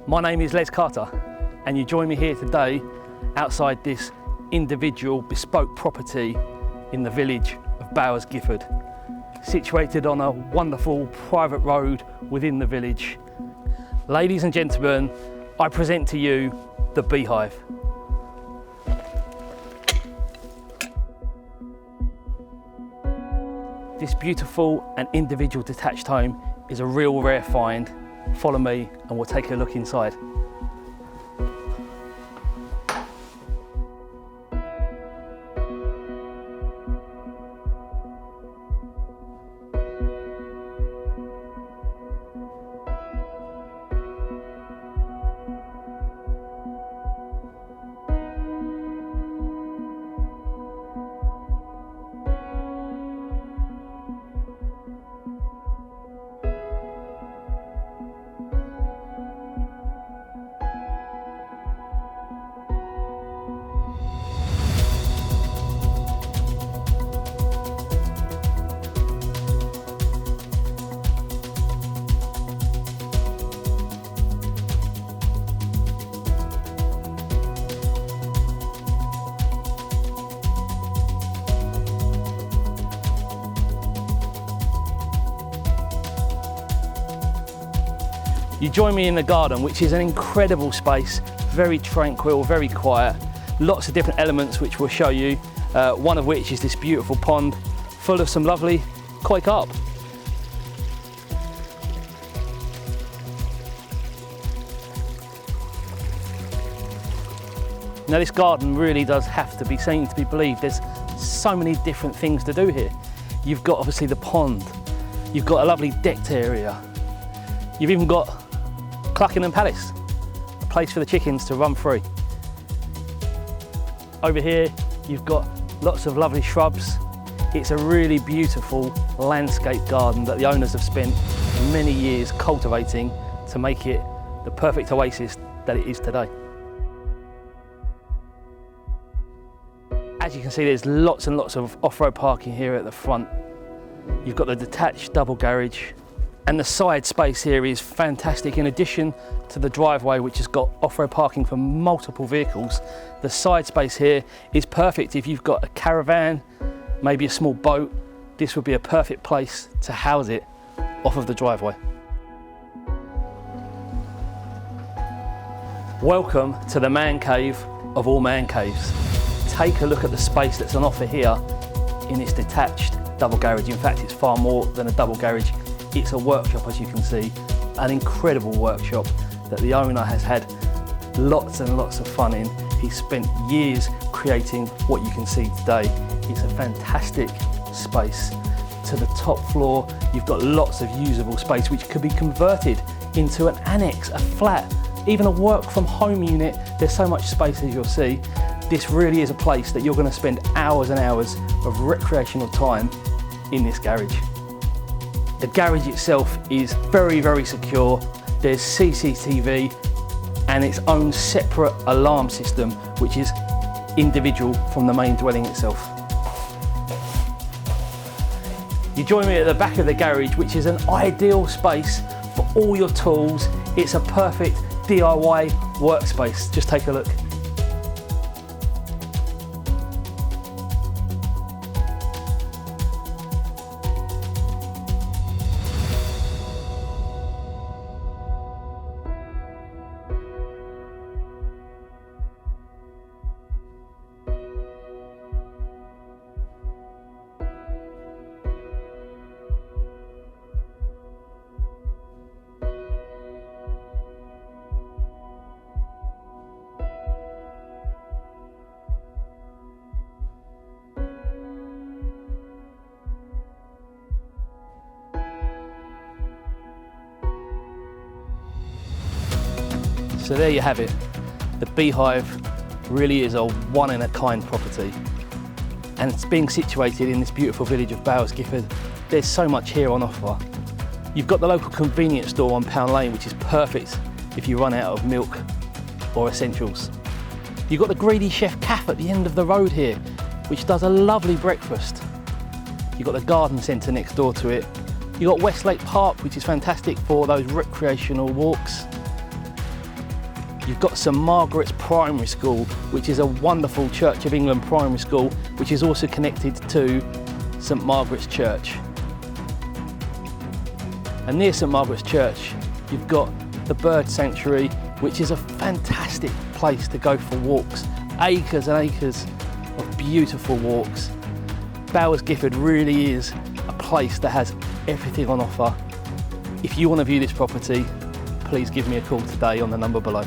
My name is Les Carter, and you join me here today outside this individual bespoke property in the village of Bowers, Gifford, situated on a wonderful private road within the village. Ladies and gentlemen, I present to you the Beehive. This beautiful and individual detached home is a real rare find. Follow me and we'll take a look inside. You join me in the garden, which is an incredible space, very tranquil, very quiet, lots of different elements which we'll show you, one of which is this beautiful pond full of some lovely koi carp. Now this garden really does have to be seen to be believed. There's so many different things to do here. You've got obviously the pond, you've got a lovely decked area, you've even got Clucking Palace, a place for the chickens to run free. Over here you've got lots of lovely shrubs. It's a really beautiful landscape garden that the owners have spent many years cultivating to make it the perfect oasis that it is today. As you can see, there's lots and lots of off-road parking here at the front. You've got the detached double garage, and the side space here is fantastic. In addition to the driveway, which has got off-road parking for multiple vehicles, the side space here is perfect. If you've got a caravan, maybe a small boat, this would be a perfect place to house it off of the driveway. Welcome to the man cave of all man caves. Take a look at the space that's on offer here in this detached double garage. In fact, it's far more than a double garage. It's a workshop, as you can see, an incredible workshop that the owner has had lots and lots of fun in. He's spent years creating what you can see today. It's a fantastic space. To the top floor, you've got lots of usable space which could be converted into an annex, a flat, even a work from home unit. There's so much space, as you'll see. This really is a place that you're going to spend hours and hours of recreational time in this garage. The garage itself is very, very secure. There's CCTV and its own separate alarm system, which is individual from the main dwelling itself. You join me at the back of the garage, which is an ideal space for all your tools. It's a perfect DIY workspace. Just take a look. So there you have it. The Beehive really is a one-in-a-kind property. And it's being situated in this beautiful village of Bowers, Gifford. There's so much here on offer. You've got the local convenience store on Pound Lane, which is perfect if you run out of milk or essentials. You've got the Greedy Chef Cafe at the end of the road here, which does a lovely breakfast. You've got the garden centre next door to it. You've got Westlake Park, which is fantastic for those recreational walks. You've got St Margaret's Primary School, which is a wonderful Church of England primary school, which is also connected to St Margaret's Church. And near St Margaret's Church, you've got the Bird Sanctuary, which is a fantastic place to go for walks. Acres and acres of beautiful walks. Bowers Gifford really is a place that has everything on offer. If you want to view this property, please give me a call today on the number below.